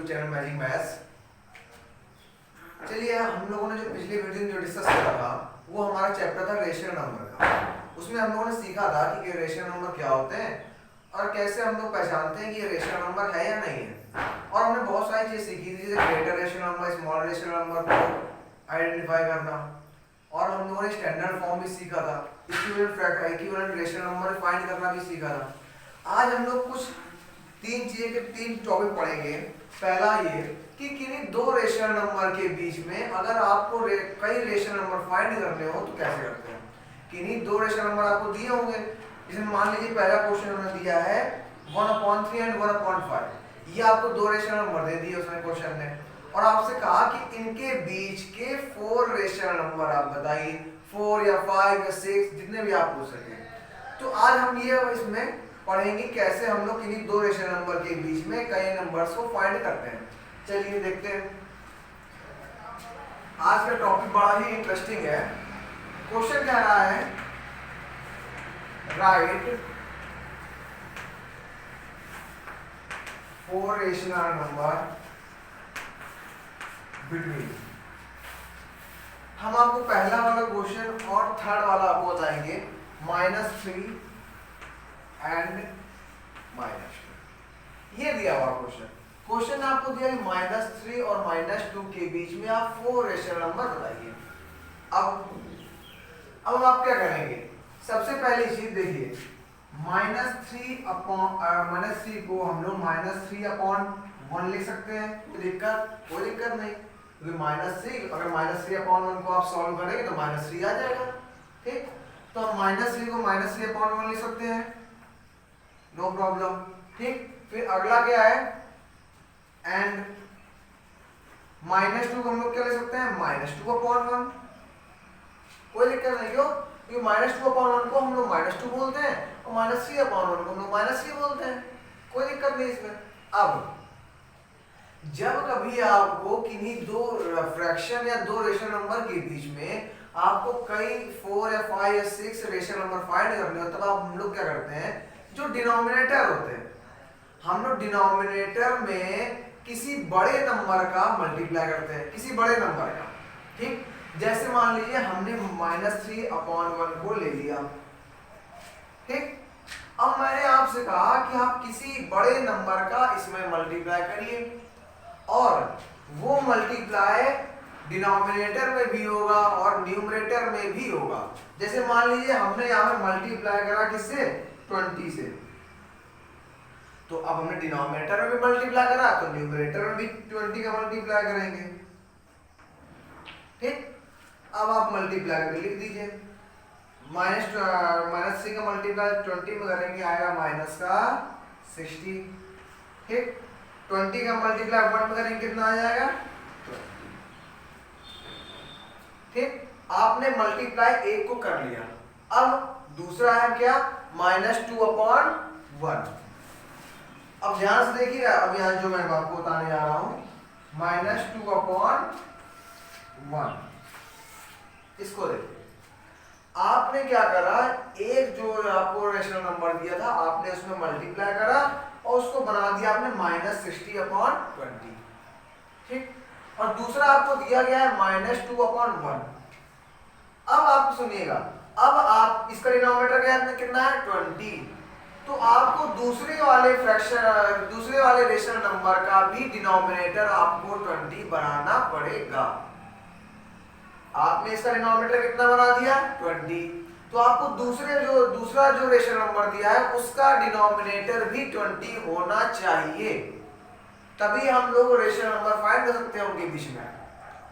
Channel magic maths. चलिए हम लोगों ने जो पिछले वीडियो में जो डिस्कस करा था वो हमारा चैप्टर था रेशनल नंबर का। उसमें हम लोगों ने सीखा था कि रेशनल नंबर क्या होते हैं और कैसे हम लोग पहचानते हैं कि ये रेशनल नंबर है या नहीं है। और हमने बहुत सारी चीज़ सीखी थी, जैसे greater rational number, small rational number को आइडेंटिफाई करना, और हम लोगों ने स्टैंडर्ड फॉर्म भी सीखा था, इक्विवेलेंट रेशनल नंबर फाइंड करना भी सीखा था। आज हम लोग कुछ तीन टॉपिक पढ़ेंगे। पहला ये कि किन्हीं दो रेशनल नंबर के बीच में अगर आपको कई रेशनल नंबर फाइंड करने हो तो कैसे करते हैं। किन्हीं दो रेशनल नंबर आपको दिए होंगे, जिसमें मान लीजिए पहला क्वेश्चन उन्होंने दिया है 1/3 एंड 1/5। ये आपको दो रेशनल नंबर दे दिए उसने क्वेश्चन ने, और आपसे कहा कि इनके बीच के 4 रेशनल नंबर आप बताइए, 4 या 5 या 6 जितने भी आप पूछ सके। तो आज हम ये इसमें पढ़ेंगे कैसे हम लोग किन्हीं दो रेशनल नंबर के बीच में कई नंबर्स को फाइंड करते हैं। चलिए देखते हैं। आज का टॉपिक बड़ा ही इंटरेस्टिंग है। क्वेश्चन कह रहा है राइट 4 रेशनल नंबर बिटवीन। हम आपको पहला वाला क्वेश्चन और थर्ड वाला आपको बताएंगे, -3 एंड -2। ये दिया हुआ क्वेश्चन आपको दिया है -3 और -2 के बीच में आप 4 रेशनल नंबर बताइए। अब आप क्या करेंगे, सबसे पहली चीज देखिए, -3 को हम लोग -3/1 लिख सकते हैं। कोई दिक्कत नहीं, क्योंकि -3 अगर -3/1 को आप सॉल्व करेंगे तो -3 आ जाएगा। ठीक, तो हम -3 को -3/1 लिख सकते हैं, नो प्रॉब्लम। ठीक, फिर अगला क्या है, एंड -2 को हम लोग क्या ले सकते हैं, -2/1। कोई दिक्कत नहीं, क्यों, क्योंकि -2/1 को हम लोग -2 बोलते हैं और -3/1 को हम लोग -3 बोलते हैं। कोई दिक्कत नहीं इसमें। अब जब कभी आपको किन्हीं दो फ्रैक्शन या दो रेशनल नंबर के बीच में आपको कई 4 या 5 या 6 रेशनल नंबर फाइंड करने हो, तब हम लोग क्या करते हैं, जो डिनोमिनेटर होते हैं, हम लोग डिनोमिनेटर में किसी बड़े नंबर का मल्टीप्लाई करते हैं, किसी बड़े नंबर का। ठीक, जैसे मान लीजिए हमने -3/1 को ले लिया। ठीक, अब मैंने आपसे कहा कि आप किसी बड़े नंबर का इसमें मल्टीप्लाई करिए, और वो मल्टीप्लाई डिनोमिनेटर में भी होगा और न्यूमरेटर में भी होगा। जैसे मान लीजिए हमने यहाँ पे मल्टीप्लाई करा किससे, 20 से, तो अब हमने डिनोमिनेटर में भी मल्टीप्लाई करा तो न्यूमरेटर में भी 20 का मल्टीप्लाई करेंगे। ठीक, अब आप मल्टीप्लाई करके लिख दीजिए, -3 का मल्टीप्लाई 20 में करेंगे आएगा -60। ठीक, 20 का मल्टीप्लाई 1 में करेंगे कितना आ जाएगा, 20। ठीक, आपने मल्टीप्लाई एक को कर लिया। अब दूसरा है क्या, -2/1। अब ध्यान से देखिए, अब यहाँ जो मैं आपको बताने जा रहा हूं, -2/1, इसको देखिए। आपने क्या करा, एक जो आपको रेशनल नंबर दिया था आपने उसमें मल्टीप्लाई करा और उसको बना दिया आपने -60/20। ठीक, और दूसरा आपको दिया गया है -2/1। अब आप सुनिएगा, अब आप इसका डिनोमिनेटर कितना है, 20। तो आपको दूसरे वाले रेशनल नंबर का भी डिनोमिनेटर आपको 20 बनाना पड़ेगा। आपने इसका डिनोमिनेटर कितना बना दिया, 20, तो आपको दूसरा जो रेशनल नंबर दिया है उसका डिनोमिनेटर भी 20 होना चाहिए, तभी हम लोग रेशनल नंबर फाइंड कर सकते हैं उनके बीच में।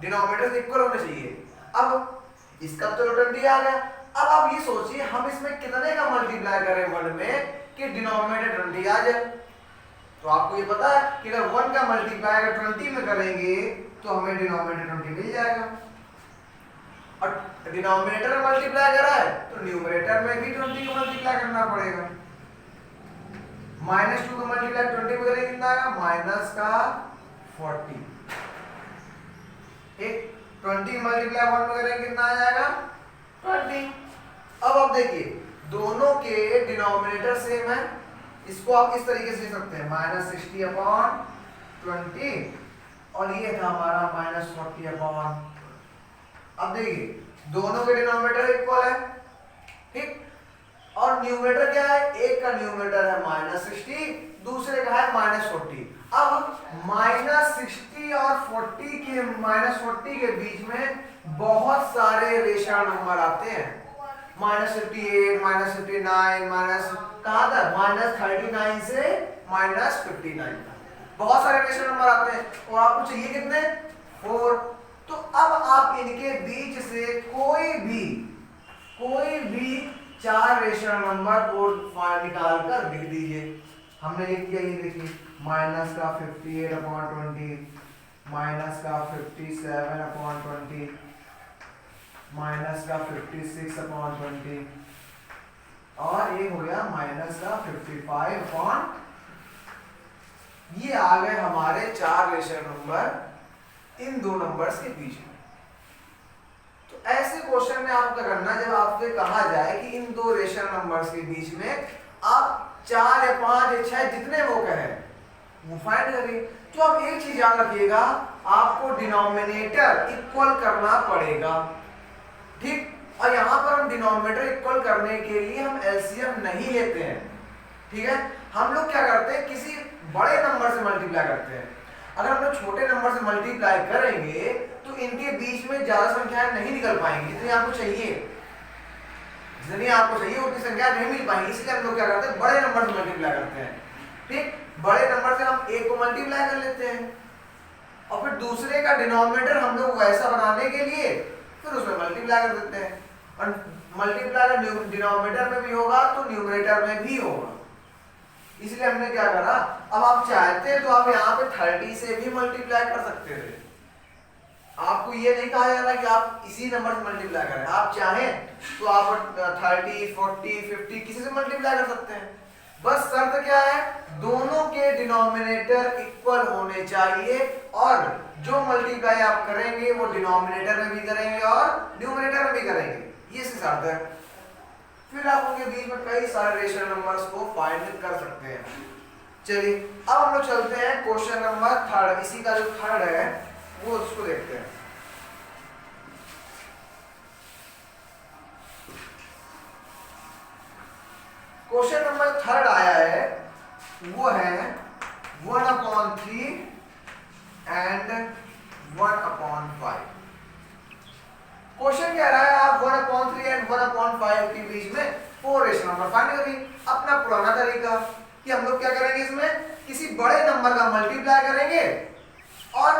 डिनोमिनेटर इक्वल होने चाहिए। अब इसका तो 20 आ गया। अब आप ये सोचिए हम इसमें कितने का मल्टीप्लाई करें 1 में कि डिनोमिनेटर 20 आ जाए। तो आपको ये पता है कि अगर 1 का मल्टीप्लाई अगर 20 में करेंगे तो हमें डिनोमिनेटर 20 मिल जाएगा, और डिनोमिनेटर में मल्टीप्लाई करा है तो न्यूमरेटर में भी 20 को मल्टीप्लाई करना पड़ेगा। -2 का मल्टीप्लाई 20 में करेंगे कितना आएगा, -40। एक 20 मल्टीप्लाई 1 में करेंगे कितना आ जाएगा, 20। अब आप देखिए दोनों के डिनोमिनेटर सेम है, इसको आप इस तरीके से लिख सकते हैं, -60/20 20 और ये था हमारा -40/। अब देखिए दोनों के डिनोमिनेटर इक्वल है, ठीक, और न्यूमरेटर क्या है, एक का न्यूमरेटर है -60, दूसरे का है -40। अब -60 और -40 के बीच में बहुत सारे रेशनल नंबर आते हैं, -58, -59, माइनस कहाँ तक -39 से -59, बहुत सारे रेशनल नंबर आते हैं और आपको चाहिए कितने, 4। तो अब आप इनके बीच से कोई भी 4 रेशनल नंबर को निकाल कर लिख दीजिए। हमने लिख दिया, ये देखिए माइनस का 58/20, माइनस का 57/20, माइनस का 56/20 और ये हो गया माइनस का 55। ये आ गए हमारे 4 रेशनल नंबर इन दो नंबर्स के बीच में। तो ऐसे क्वेश्चन में आपका करना, जब आपसे कहा जाए कि इन दो रेशनल नंबर्स के बीच में आप 4 या 5 या 6 जितने वो कहे वो फाइंड करिए। तो अब एक चीज याद रखिएगा, आपको डिनोमिनेटर इक्वल करना पड़ेगा, ठीक। और यहाँ पर हम डिनोमिनेटर इक्वल करने के लिए हम एलसीएम नहीं लेते हैं, ठीक है। हम लोग क्या करते हैं, किसी बड़े नंबर से मल्टीप्लाई करते हैं। अगर हम लोग छोटे नंबर से मल्टीप्लाई करेंगे तो इनके बीच में ज्यादा संख्याएं नहीं निकल पाएंगी, जितनी आपको चाहिए उतनी संख्या नहीं मिल पाएंगी। इसलिए हम लोग क्या करते हैं, बड़े नंबर से मल्टीप्लाई करते हैं, ठीक। बड़े नंबर से हम एक को मल्टीप्लाई कर लेते हैं और फिर दूसरे का डिनोमिनेटर हम लोग वैसा बनाने के लिए फिर उसमें मल्टीप्लाई कर देते हैं। और मल्टीप्लाई डिनोमिनेटर में भी होगा तो न्यूमरेटर में भी होगा, इसलिए हमने क्या करा, अब आप चाहते हैं तो आप यहाँ पे 30 से भी मल्टीप्लाई कर सकते थे। आपको ये नहीं कहा जा रहा कि आप इसी नंबर से मल्टीप्लाई करें, आप चाहें तो आप 30, 40, 50 किसी से मल्टीप्लाई कर सकते हैं। बस शर्त क्या है, दोनों के डिनोमिनेटर इक्वल होने चाहिए और जो मल्टीप्लाई आप करेंगे वो डिनोमिनेटर में भी करेंगे और न्यूमरेटर में भी करेंगे, ये शर्त है। फिर आप उनके बीच में कई सारे रेशनल नंबर्स को फाइंड कर सकते हैं। चलिए अब हम लोग चलते हैं क्वेश्चन नंबर 3, इसी का जो 3 है वो उसको देखते हैं। क्वेश्चन नंबर 3 आया है, वो है 1/3 एंड 1/5। क्वेश्चन कह रहा है आप 1/3 एंड 1/5 के बीच में 4 रेशनल नंबर फाइंड करिए। अपना पुराना तरीका कि हम लोग क्या करेंगे, इसमें किसी बड़े नंबर का मल्टीप्लाई करेंगे और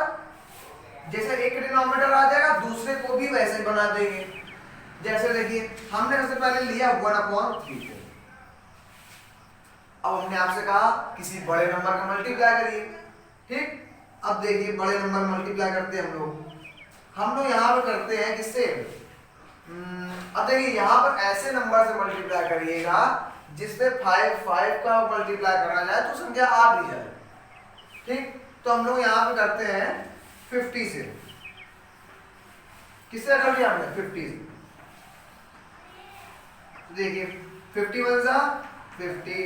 जैसे एक डिनोमिनेटर आ जाएगा दूसरे को भी वैसे बना देंगे। जैसे देखिए हमने सबसे पहले लिया 1/3 को, अब हमने आपसे कहा किसी बड़े नंबर का मल्टीप्लाई करिए, ठीक। अब देखिए बड़े नंबर मल्टीप्लाई करते हैं हम लोग यहाँ पे करते हैं किससे, अब देखिए यहाँ पर ऐसे नंबर से मल्टीप्लाई करिएगा जिससे 5 का मल्टीप्लाई करना जाए तो संख्या आ भी जाए, ठीक। तो हम लोग यहाँ पे करते हैं 50 से, किससे कर लिया हमने 50 से। देखिए 51 सा 50,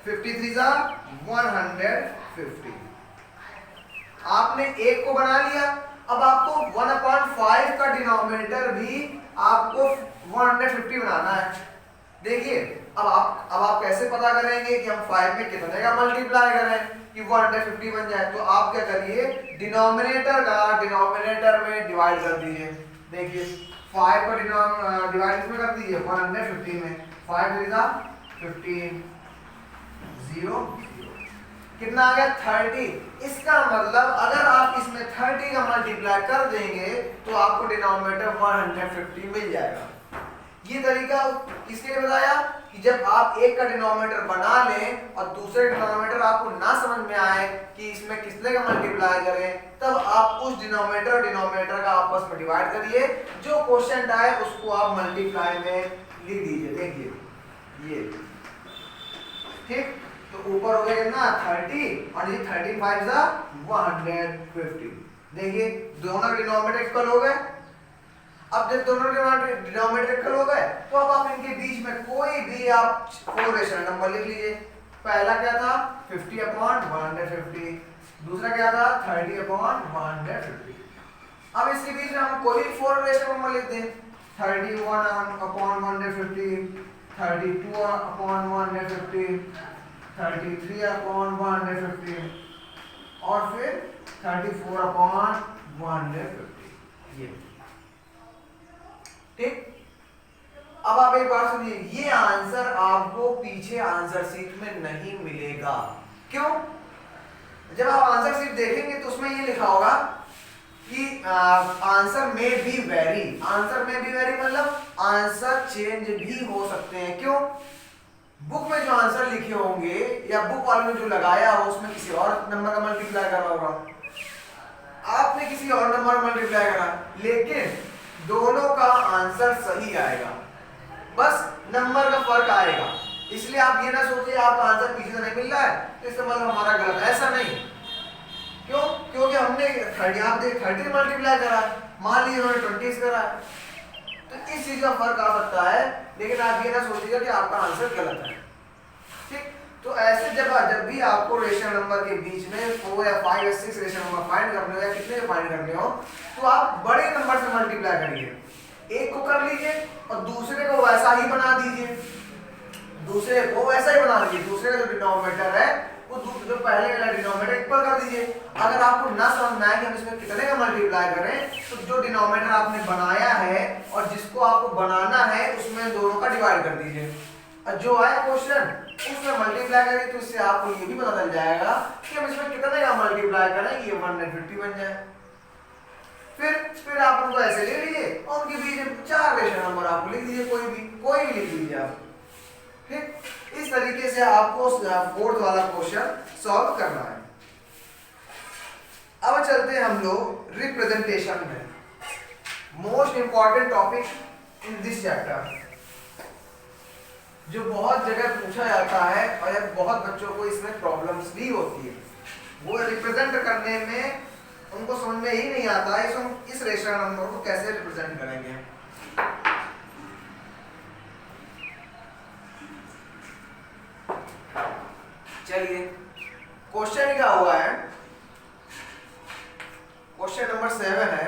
53 सा 150। आपने एक को बना लिया, अब आपको 1/5 का डिनोमिनेटर भी आपको 150 बनाना है। देखिए अब आप कैसे पता करेंगे कि हम 5 में कितने का मल्टीप्लाई करें कि 150 बन जाए। तो आप क्या करिए, डिनोमिनेटर का डिनोमिनेटर में डिवाइड कर दीजिए। देखिए 5 का डिवाइड इसमें कर दीजिए 150 में, 5 3 सा 15, 0 कितना आ गया 30। इसका मतलब अगर आप इसमें 30 का मल्टीप्लाई कर देंगे तो आपको डिनोमिनेटर 150 मिल जाएगा। ये तरीका किसके लिए बताया कि जब आप एक का डिनोमिनेटर बना लें और दूसरे डिनोमिनेटर आपको ना समझ में आए कि इसमें किसने का मल्टीप्लाई करें, तब आप उस डिनोमिनेटर का आपस में डिवाइड करिए, जो क्वेश्चन आए उसको आप मल्टीप्लाई में लिख दीजिए। देखिए ये ठीक, तो ऊपर हो गया कितना 30 और ये 30 5 सा 150। देखिए दोनों डिनोमिनेटर इक्वल हो गए। अब जब दोनों डिनोमिनेटर इक्वल हो गए तो अब आप इनके बीच में कोई भी आप 4 रेशनल नंबर लिख लीजिए। पहला क्या था 50/150, दूसरा क्या था 30/150। अब इसके बीच में हम कोई भी 4 रेशनल नंबर लिख दें, 31/150, 32/150, 33/150 और फिर 34/150। ये ठीक। अब आप एक बात सुनिए, ये आंसर आपको पीछे आंसर शीट में नहीं मिलेगा। क्यों? जब आप आंसर शीट देखेंगे तो उसमें ये लिखा होगा कि आंसर में भी वेरी। आंसर में भी वेरी मतलब आंसर चेंज भी हो सकते हैं। क्यों? बुक में जो आंसर लिखे होंगे या बुक वाले ने जो लगाया हो उसमें किसी और नंबर का मल्टीप्लाई करा होगा, आपने किसी और नंबर मल्टीप्लाई करा, लेकिन दोनों का आंसर सही आएगा, बस नंबर का फर्क आएगा। इसलिए आप ये ना सोचिए आपका आंसर पीछे से नहीं मिल रहा है तो इसका मतलब हमारा गलत, ऐसा नहीं। क्यों? क्योंकि हमने 30 मल्टीप्लाई करा, मान लीजिए उन्होंने 20 करा, तो इस चीज का फर्क आ सकता है, लेकिन आप ये ना सोचिएगा कि आपका आंसर गलत है। ठीक। तो ऐसे जब भी आपको रेशनल नंबर के बीच में 4 या 5 या 6 रेशनल नंबर फाइंड करने हो या कितने के फाइंड करने हो, तो आप बड़े नंबर से मल्टीप्लाई करिए। एक को कर लीजिए और दूसरे को वैसा ही बना दीजिए, दूसरे को वैसा ही बना दीजिए। दूसरे का जो डिनोमिनेटर है वो जो पहले वाला डिनोमिनेटर इक्वल कर दीजिए। अगर आपको ना समझ में आए कि हम इसमें कितने का मल्टीप्लाई करें, तो जो डिनोमिनेटर आपने बनाया है और जिसको आपको बनाना है उसमें दोनों का डिवाइड कर दीजिए, और जो आए क्वेश्चन उसमें मल्टीप्लाई करिए। तो इससे आपको ये भी पता चल जाएगा कि हम इसमें कितने का मल्टीप्लाई करें, ये 150 बन जाए। फिर आप उनको ऐसे ले लीजिए और उनके बीच में 4 रेशनल नंबर आप लिख दीजिए, कोई भी लिख लीजिए आप। ठीक। इस तरीके से आपको 4th वाला क्वेश्चन सॉल्व करना है। अब चलते हैं हम लोग रिप्रेजेंटेशन में, most important topic in this chapter, जो बहुत जगह पूछा जाता है और बहुत बच्चों को इसमें प्रॉब्लम्स भी होती है। वो रिप्रेजेंट करने में उनको समझ में ही नहीं आता है इस रेशनल नंबर को कैसे रिप्रेजेंट करेंगे। चलिए क्वेश्चन क्या हुआ है, क्वेश्चन नंबर 7 है,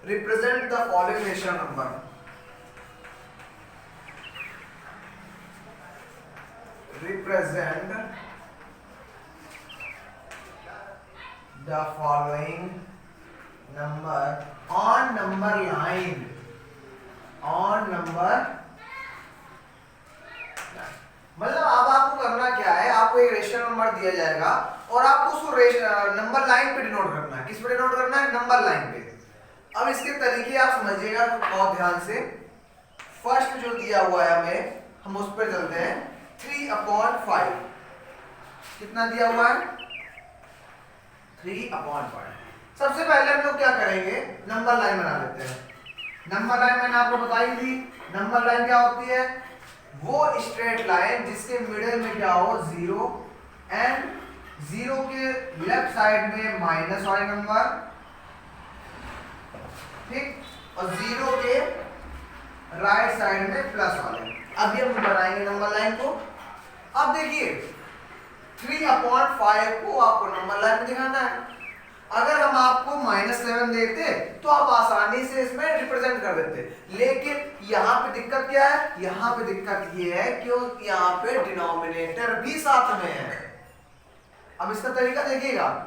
represent the following rational number. Represent the following number on number line, on number, मतलब अब आपको करना क्या है, आपको एक रेशनल नंबर दिया जाएगा और आपको उसको नंबर लाइन पे डिनोट करना है। किस पे डिनोट करना है? नंबर लाइन पे। अब इसके तरीके आप समझिएगा बहुत ध्यान से। फर्स्ट जो दिया हुआ है हमें, हम उस पर चलते हैं। 3/5 कितना दिया हुआ है? 3/5। सबसे पहले हम लोग क्या करेंगे, नंबर लाइन बना लेते हैं। नंबर लाइन मैंने आपको बताई थी, नंबर लाइन क्या होती है? वो स्ट्रेट लाइन जिसके मिडिल में क्या हो 0 एंड 0 के लेफ्ट साइड में माइनस वाले नंबर, ठीक, और 0 के राइट साइड में प्लस वाले। अभी हम बनाएंगे नंबर लाइन को। अब देखिए 3/5 को आपको नंबर लाइन में दिखाना है। अगर हम आपको -7 देते तो आप आसानी से इसमें रिप्रेजेंट कर देते, लेकिन यहाँ पे दिक्कत क्या है? यहाँ पे दिक्कत ये है कि यहाँ पे डिनोमिनेटर भी साथ में है। अब इसका तरीका देखिएगा।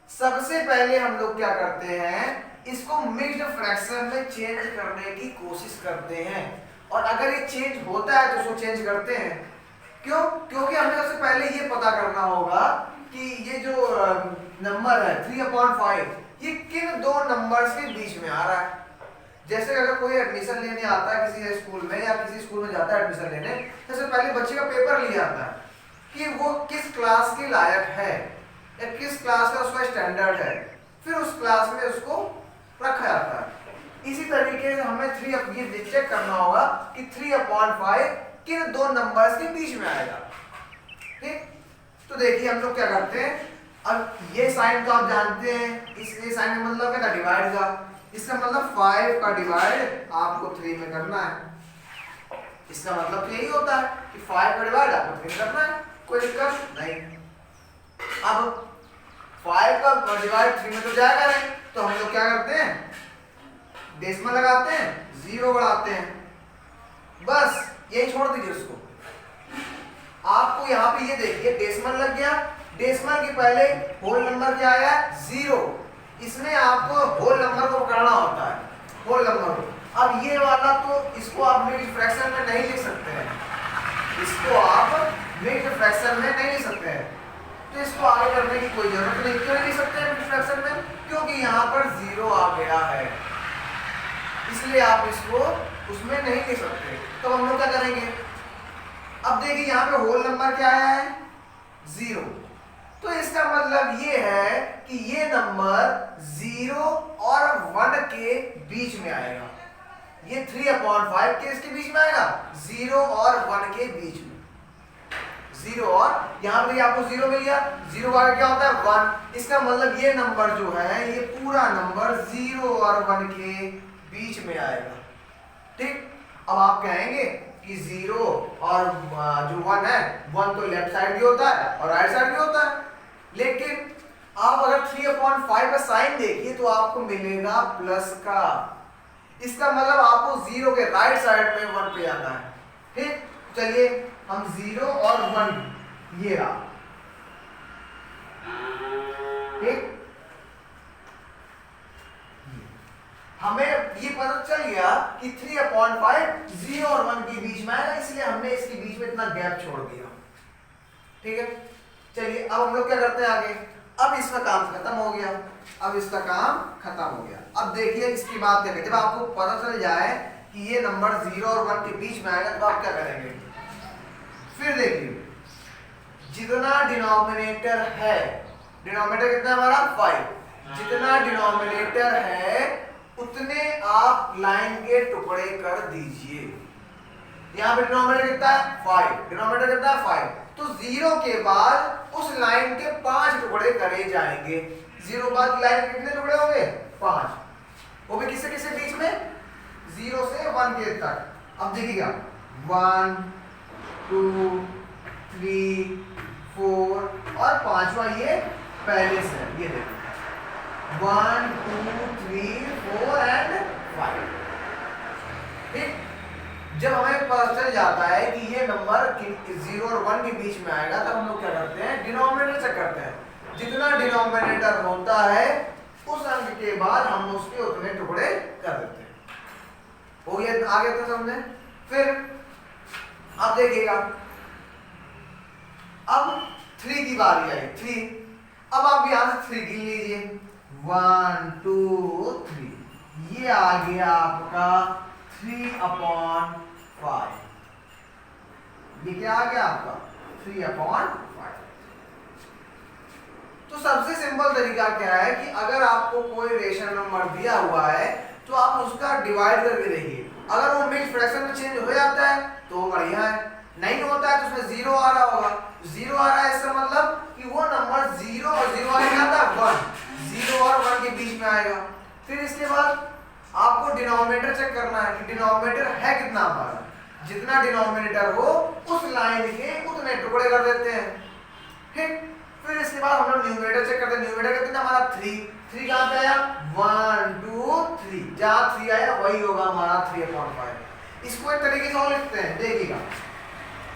सबसे पहले हम लोग क्या करते हैं, इसको मिक्स्ड फ्रैक्शन में चेंज करने की कोशिश करते हैं, और अगर ये चेंज होता है तो उसको चेंज करते हैं। क्यों? क्योंकि हमें सबसे पहले ये पता करना होगा कि ये जो नंबर है 3/5 ये किन दो नंबर्स के बीच में आ रहा है। जैसे अगर कोई एडमिशन लेने आता है किसी स्कूल में या किसी स्कूल में जाता है एडमिशन लेने, सबसे पहले बच्चे का पेपर लिया जाता है कि वो किस क्लास के लायक है या किस क्लास का उसका स्टैंडर्ड है, फिर उस क्लास में उसको रखा जाता है। इसी तरीके से हमें ये चेक करना होगा कि 3/5 किन दो नंबर्स के बीच में आएगा। ठीक, तो देखिए हम लोग क्या करते हैं। अब ये साइन तो आप जानते हैं, इस साइन का मतलब क्या था? डिवाइड का। इसका मतलब 5 का डिवाइड आपको 3 में करना है। इसका मतलब यही होता है कि 5 का डिवाइड आपको 3 करना है, कोई दिक्कत नहीं। अब 5 का डिवाइड 3 में तो जाएगा नहीं, तो हम लोग क्या करते हैं, डेसिमल लगाते हैं, 0 बढ़ाते हैं, बस यही छोड़ दीजिए उसको। आपको यहाँ पे ये देखिए डेसिमल लग गया, डेसिमल के पहले होल नंबर क्या आया, 0। इसमें आपको होल नंबर को पकड़ना होता है, होल नंबर को। अब ये वाला तो इसको आप मिक्स्ड फ्रैक्शन में नहीं लिख सकते हैं, इसको आप मिक्स्ड फ्रैक्शन में नहीं लिख सकते हैं, तो इसको आगे करने की कोई जरूरत नहीं। क्यों नहीं लिख सकते हैं मिक्स्ड फ्रैक्शन में, क्योंकि यहाँ पर 0 आ गया है, इसलिए आप इसको उसमें नहीं लिख सकते। तो हम लोग क्या करेंगे, अब देखिए यहाँ पे होल नंबर क्या आया है, 0। तो इसका मतलब ये है कि ये नंबर 0 और 1 के बीच में आएगा। ये 3/5 के इसके बीच में आएगा, 0 और 1 के बीच में। 0 और यहाँ पे आपको 0 मिल गया, 0 आगे क्या होता है 1। इसका मतलब ये नंबर जो है ये पूरा नंबर 0 और 1 के बीच में आएगा। ठीक, अब आप कहेंगे कि 0 और जो 1 है, 1 तो लेफ्ट साइड भी होता है और राइट साइड भी होता है, लेकिन आप अगर 3/5 का साइन देखिए तो आपको मिलेगा प्लस का। इसका मतलब आपको 0 के राइट साइड पे 1 पे आना है। ठीक, चलिए हम 0 और 1 ये रहा, ठीक, हमें ये पता चल गया कि 3/5 0 और 1 के बीच में आएगा, इसलिए हमने इसके बीच में इतना गैप छोड़ दिया। ठीक है, चलिए अब हम लोग क्या करते हैं आगे। अब इसका काम खत्म हो गया, अब इसका काम खत्म हो गया। अब देखिए इसकी बात करें, जब आपको पता चल जाए कि ये नंबर 0 और 1 के बीच में आएगा तो आप क्या करेंगे, फिर देखिए जितना डिनोमिनेटर है, डिनोमिनेटर कितना हमारा 5, जितना डिनोमिनेटर है उतने आप लाइन के टुकड़े कर दीजिए। यहाँ पे डिनोमिनेटर कितना है 5, डिनोमिनेटर कितना है 5, तो 0 के बाद उस लाइन के 5 टुकड़े करे जाएंगे। 0 बाद लाइन के कितने टुकड़े होंगे 5, वो भी किससे किससे बीच में, 0 से 1 के तक। अब देखिएगा 1 2 3 4 और 5वां ये पहले से, ये देखिए 1 2 3 4 एंड 5। ठीक, जब हमें पता चल जाता है कि ये नंबर 0 और 1 के बीच में आएगा तब हम लोग क्या करते हैं, डिनोमिनेटर चेक करते हैं। जितना डिनोमिनेटर होता है उस अंक के बाद हम उसके उतने टुकड़े कर देते हैं। हो गया, आगे तो समझे। फिर अब देखिएगा, अब 3 की बारी आई, 3। अब आप यहां से 3 गिन लीजिए, 1 2 3, ये आ गया आपका 3/5। ये क्या आ गया आपका 3/5। तो सबसे सिंपल तरीका क्या है कि अगर आपको कोई रेशनल नंबर दिया हुआ है तो आप उसका डिवाइड करके देखिए। अगर वो मिक्स्ड फ्रैक्शन में चेंज हो जाता है तो बढ़िया है, नहीं होता है तो उसमें 0 आ रहा होगा। 0 आ रहा है इसका मतलब कि वो नंबर 0 और 0 आ जाता है 1, 0 और 1 के बीच में आएगा। फिर इसके बाद आपको डिनोमिनेटर चेक करना है कि डिनोमिनेटर है कितना हमारा, जितना डिनोमिनेटर हो उस लाइन के उतने टुकड़े कर देते हैं। ठीक, फिर इसके बाद हम लोग न्यूमरेटर चेक करते हैं, न्यूमरेटर कितना हमारा 3 कहां पे आया 1 2 3, जहां 3 आया वही होगा हमारा 3/5। इसको एक तरीके से और लिखते हैं, देखिएगा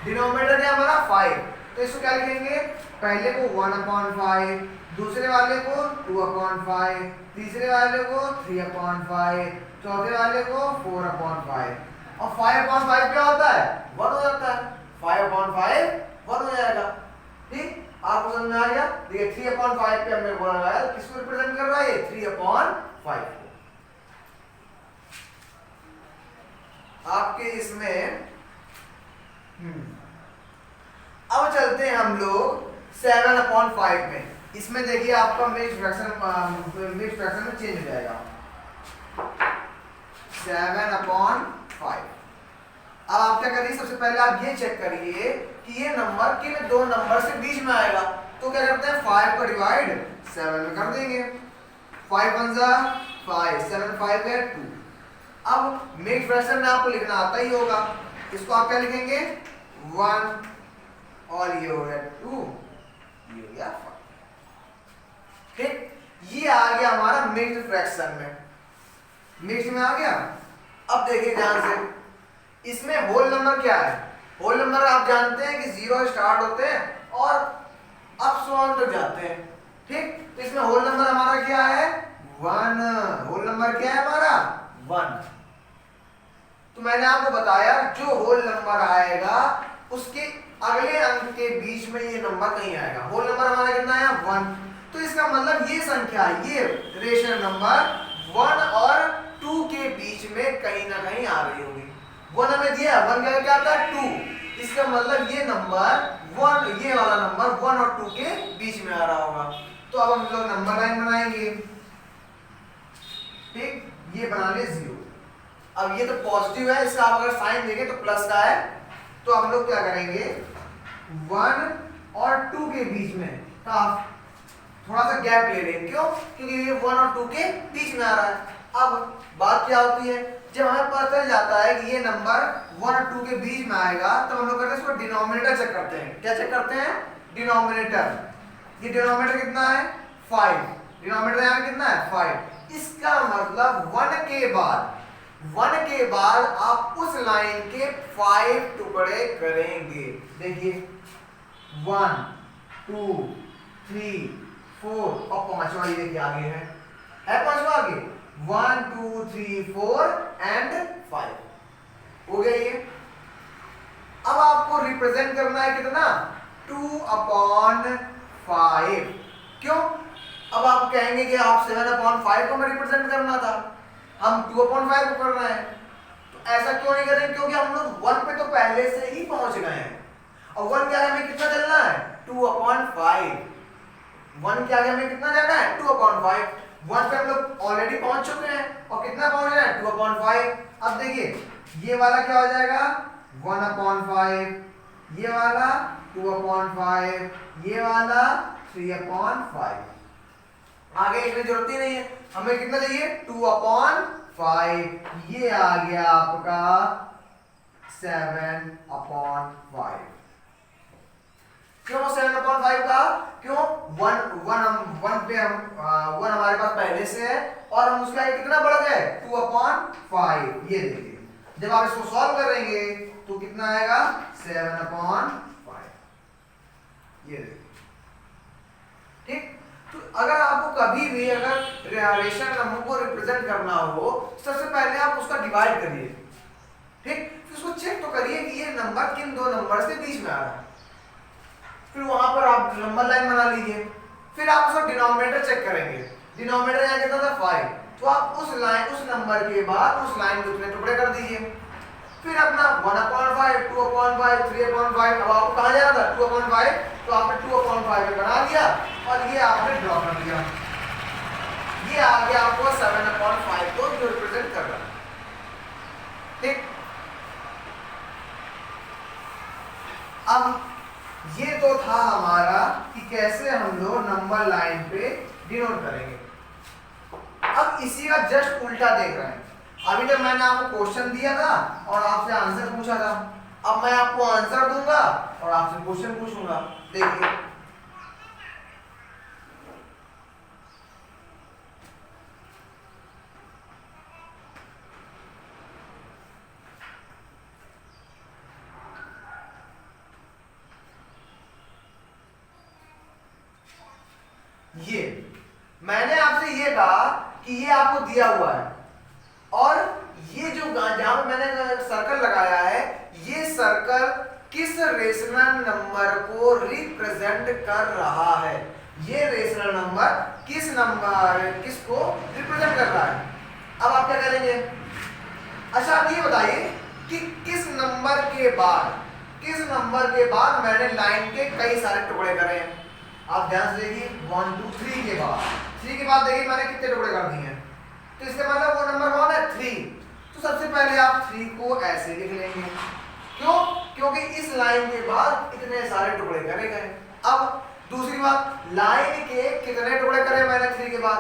डिनोमिनेटर क्या हमारा 5, तो इसको क्या लिखेंगे, पहले को 1/5, दूसरे वाले को 2/5, तीसरे वाले को 3/5, चौथे वाले को 4/5, और 5/5 क्या होता है 1 हो जाता है, 5/5 1 हो जाएगा। ठीक, आपको समझ में आ गया। देखिए 3/5 पे हमने बोला लगाया, तो किसको रिप्रेजेंट कर रहा है, 3/5 को। आपके इसमें अब चलते हैं हम लोग 7/5 में। इसमें देखिए आपका मिक्स्ड फ्रैक्शन में चेंज हो जाएगा 7/5। अब आप क्या करिए, सबसे पहले आप ये चेक करिए कि ये नंबर किन दो नंबर से बीच में आएगा। तो क्या करते हैं 5 का डिवाइड 7 में कर देंगे, 5 1 जा 5, 7 5 है 2। अब मिक्स्ड फ्रैक्शन में आपको लिखना आता ही होगा, इसको आप क्या लिखेंगे 1 और ये हो गया 2, ये हो गया 5। ठीक, ये आ गया हमारा मिक्स्ड फ्रैक्शन में, मिक्स्ड में आ गया। अब देखिए ध्यान से, इसमें होल नंबर क्या है? होल नंबर आप जानते हैं कि 0 स्टार्ट होते हैं और अप टू ऑन तक जाते हैं। ठीक, तो इसमें होल नंबर हमारा क्या है? 1। होल नंबर क्या है हमारा? 1। तो मैंने आपको बताया जो होल नंबर आएगा उसके अगले अंक के बीच में ये नंबर कहीं आएगा। होल नंबर हमारा कितना है? 1। तो इसका मतलब ये संख्या, ये रेशनल नंबर 1 और 2 के बीच में कहीं ना कहीं आ रही होगी। 1 हमें दिया, 1 क्या आता है? 2। इसका मतलब ये नंबर 1, ये वाला नंबर 1 और 2 के बीच में आ रहा होगा। तो अब हम लोग नंबर लाइन बनाएंगे। ठीक, ये बना ले 0। अब ये तो पॉजिटिव है, इसका आप अगर साइन देंगे तो प्लस का है, तो हम लोग क्या करेंगे? 1 और 2 के बीच में का थोड़ा सा गैप ले लेंगे। क्यों? क्योंकि ये 1 और 2 के बीच में आ रहा है। अब बात क्या होती है, जब हमें पता चल जाता है कि ये नंबर 1 और 2 के बीच में आएगा, तो हम लोग करते हैं इसको डिनोमिनेटर चेक करते हैं। क्या चेक करते हैं? डिनोमिनेटर। ये डिनोमिनेटर कितना है? 5। डिनोमिनेटर यहाँ कितना है? 5। इसका मतलब 1 के बाद आप उस लाइन के 5 टुकड़े करेंगे। देखिए 1 2 3 4 और 5वां ये देखिए आगे है 5वां आगे 1 2 3 4 एंड 5 हो गया ये। अब आपको रिप्रेजेंट करना है कितना? 2/5। क्यों? अब आप कहेंगे कि आप 7/5 को मैं रिप्रेजेंट करना था, हम 2/5 को कर रहे हैं, तो ऐसा क्यों नहीं करेंगे? क्योंकि हम लोग 1 पे तो पहले से ही पहुंच गए हैं और 1 के आगे हमें कितना चलना है? 2/5। 1 के आगे हमें कितना जाना है? 2/5। 1 पे हम लोग ऑलरेडी पहुंच चुके हैं और कितना पहुंच रहे हैं? 2/5। अब देखिए ये वाला क्या हो जाएगा? 1/5, ये वाला 2/5, ये वाला 3/5। आगे इसमें जरूरत ही नहीं है, हमें कितना चाहिए? 2/5। ये आ गया आपका 7/5। क्यों 7/5 का? क्यों? 1 पे हम 1 हमारे पास पहले से है और हम उसका कितना बढ़ गए? 2/5। ये देखिए जब आप इसको सॉल्व करेंगे तो कितना आएगा? 7/5। ये देखिए। ठीक, तो अगर आपको कभी भी अगर रेशनल नंबर को रिप्रेजेंट करना हो, सबसे पहले आप उसका डिवाइड करिए। ठीक, फिर उसको चेक तो करिए कि ये नंबर किन दो नंबर के बीच में आ रहा है। फिर वहां पर आप नंबर लाइन बना लीजिए। फिर आप उसका डिनोमिनेटर चेक करेंगे। डिनोमिनेटर यहाँ कितना था? 5। तो आप उस नंबर के बाद उस लाइन को उतने टुकड़े कर दीजिए। फिर अपना 1/5, 2/5, 3/5। अब आपको कहाँ जाना था? 2/5। तो आपने 2/5 में बना दिया और ये आपने ड्रॉ कर दिया। ये आ गया आपको 7/5 को जो रिप्रेजेंट कर रहा है। ठीक, अब ये तो था हमारा कि कैसे हम लोग नंबर लाइन पे डिनोट करेंगे। अब इसी का जस्ट उल्टा देख रहे हैं। अभी तक मैंने आपको क्वेश्चन दिया था और आपसे आंसर पूछा था, अब मैं आपको आंसर दूंगा और आपसे क्वेश्चन पूछूंगा। देखिए ये मैंने आपसे ये कहा कि ये आपको दिया हुआ है और ये जो जहां पे मैंने सर्कल लगाया है, ये सर्कल किस रेशनल नंबर को रिप्रेजेंट कर रहा है? ये रेशनल नंबर किसको रिप्रेजेंट कर रहा है? अब आप क्या करेंगे? अच्छा आप ये बताइए कि किस नंबर के बाद मैंने लाइन के कई सारे टुकड़े करे हैं? आप ध्यान से देखिए 1 2 3 के बाद 3 के बाद देखिए मैंने कितने टुकड़े कर दिए हैं। तो इसका मतलब वो नंबर कौन है? 3। तो सबसे पहले आप 3 को ऐसे लिख लेंगे। क्यों? क्योंकि इस लाइन के बाद इतने सारे टुकड़े करे गए। अब दूसरी बात, लाइन के कितने टुकड़े करे मैंने 3 के बाद?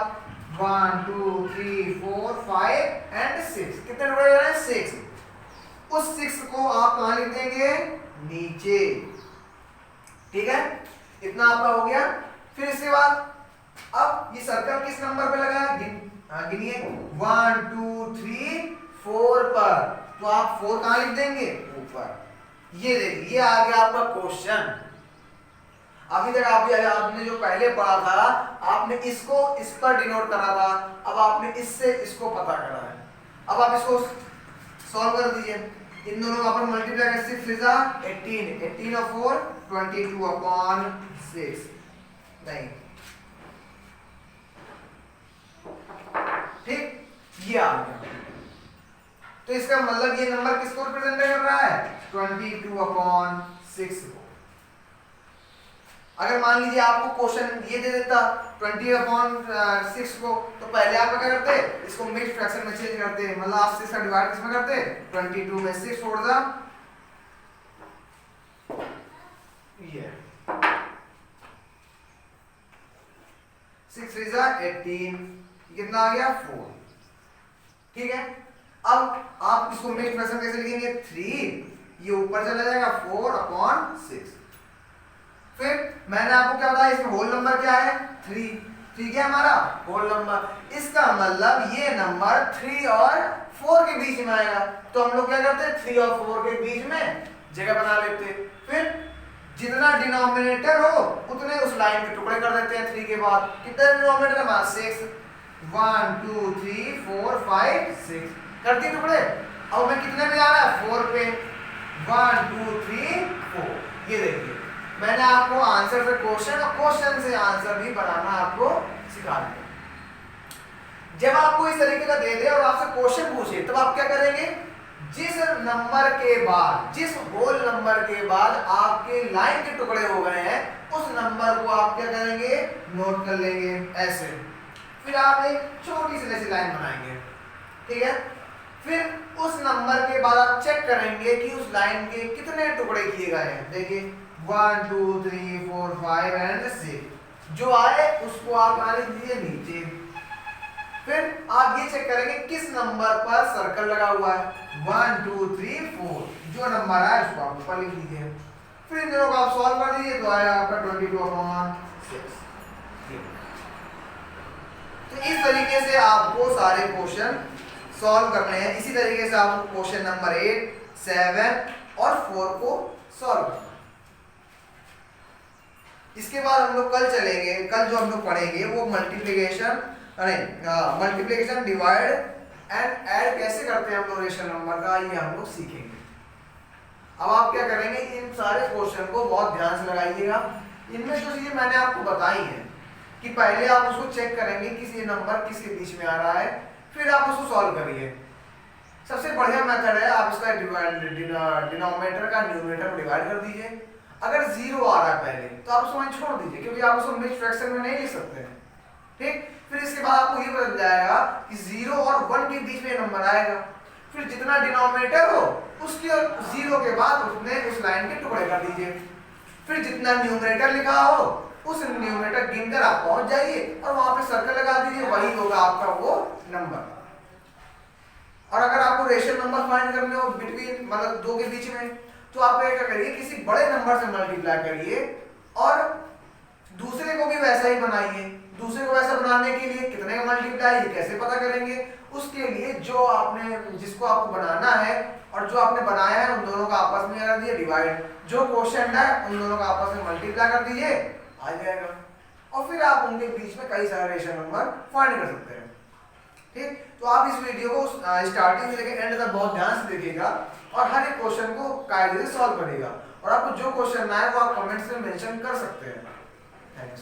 1 2 3 4 5 एंड 6। कितने टुकड़े करे? 6। उस 6 को आप कहां लिख देंगे? नीचे। ठीक है, इतना आपका हो गया। फिर इसके बाद अब ये सर्कल किस नंबर पे लगा है? गिनिए 1 2 3 4 पर, तो आप 4 कहां लिख देंगे? ऊपर। ये देखिए, ये आ गया आपका क्वेश्चन। अभी तक आपने जो पहले पढ़ा था, आपने इसको इस पर डिनोट करा था, अब आपने इससे इसको पता करा है। अब आप इसको सॉल्व कर दीजिए। इन दोनों का अपन मल्टीप्लाई कर 6 लिखा 18, 18 और 4 22 अपॉन 6, नहीं ठीक, ये आ गया। तो इसका मतलब ये नंबर किसको रिप्रेजेंट कर रहा है? 22 अपॉन 6 को। अगर मान लीजिए आपको क्वेश्चन ये दे देता 20 अपॉन 6 को, तो पहले आप क्या करते? इसको मिक्स्ड फ्रैक्शन में चेंज करते, मतलब आप 6 का डिवाइड किसमें करते? 22 में 6 छोड़ दा, ये 6 is 18, कितना आ गया? 4। ठीक है, अब आप इसको मिक्स्ड फ्रैक्शन कैसे लिखेंगे? 3 ये ऊपर चला जाएगा 4 अपॉन 6। फिर मैंने आपको क्या बताया, इसमें होल नंबर क्या है? 3। ठीक है, हमारा होल नंबर। इसका मतलब ये नंबर 3 और 4 के बीच में आएगा, तो हम लोग क्या करते हैं? 3 और 4 के बीच में जगह बना लेते। फिर जितना डिनोमिनेटर हो उतने उस लाइन के टुकड़े कर देते हैं। 3 के बाद कितना डिनोमिनेटर है? 6। 1 2 3 4 5 6 कर दिए टुकड़े। अब मैं कितने पे जा रहा है? 4 पे। 1 2 3 4। ये देखिए, मैंने आपको आंसर से क्वेश्चन और क्वेश्चन से आंसर भी बनाना आपको सिखा दिया। जब आपको इस तरीके का दे दे और आपसे क्वेश्चन पूछे, तब आप क्या करेंगे? जिस नंबर के बाद, जिस होल नंबर के बाद आपके लाइन के टुकड़े हो गए हैं, उस नंबर को आप क्या करेंगे? नोट कर लेंगे ऐसे। फिर आप एक छोटी सी ऐसी लाइन बनाएंगे, ठीक है। फिर उस नंबर के बाद आप चेक करेंगे कि उस लाइन के कितने टुकड़े किए गए हैं। देखिए 1 2 3 4 5 एंड 6, जो आए उसको आप आने दीजिए नीचे। फिर आप ये चेक करेंगे किस नंबर पर सर्कल लगा हुआ है। 1 2 3 4, जो नंबर आए उसको आप ऊपर लिख दीजिए। फिर इन दोनों को आप सॉल्व कर दीजिए, तो आएगा आपका 22/6। तो इस तरीके से आपको सारे क्वेश्चन सॉल्व करने हैं। इसी तरीके से आपको क्वेश्चन नंबर 8, 7 और 4 को सॉल्व करना है। इसके बाद हम लोग कल चलेंगे, कल जो हम लोग पढ़ेंगे वो multiplication, multiplication, divide and add कैसे करते हैं हम लोग रेशनल नंबर का, ये हम लोग सीखेंगे। अब आप क्या करेंगे? इन सारे क्वेश्चन को बहुत ध्यान से लगाइएगा। इनमें जो चीजें मैंने आपको बताई हैं कि पहले आप उसको चेक करेंगे कि ये नंबर किसके बीच में आ रहा है, फिर आप उसको सॉल्व करिए। सबसे बढ़िया मेथड है, आप इसका डिनोमिनेटर का न्यूमरेटर में डिवाइड कर दीजिए। अगर 0 आ रहा है पहले, तो आप उसको वहीं छोड़ दीजिए, क्योंकि आप उसको मिक्स्ड फ्रैक्शन में नहीं लिख सकते हैं। ठीक, फिर इसके बाद आपको ये बदल जाएगा कि 0 और 1 के बीच में नंबर आएगा। फिर जितना डिनोमिनेटर हो उसके 0 के बाद उसने उस लाइन के टुकड़े कर दीजिए। फिर जितना न्यूमरेटर लिखा हो उस न्यूमरेटर गिनकर आप पहुंच जाइए और वहां पे सर्कल लगा दीजिए, वही होगा आपका वो नंबर। और अगर आपको रेशनल नंबर फाइंड करने हो बिटवीन, मतलब 2 के बीच में, तो आप क्या करिए? किसी बड़े नंबर से मल्टीप्लाई करिए और दूसरे को भी वैसा ही बनाइए। दूसरे को वैसा बनाने के लिए कितने का मल्टीप्लाई, ये कैसे पता करेंगे? उसके लिए जो आपने, जिसको आपको बनाना है और जो आपने बनाया है, उन दोनों का आपस में कर दीजिए डिवाइड। जो क्वेश्चन है उन दोनों का आपस में मल्टीप्लाई कर दीजिए, आ जाएगा। और फिर आप उनके बीच में कई सारे रेशनल नंबर फाइंड कर सकते हैं। ठीक, तो आप इस वीडियो को स्टार्टिंग से लेकर एंड तक बहुत ध्यान से देखिएगा और हर एक क्वेश्चन को कायदे से सॉल्व करिएगा। और आपको जो क्वेश्चन ना है वो आप कमेंट्स में मेंशन कर सकते हैं। थैंक्स।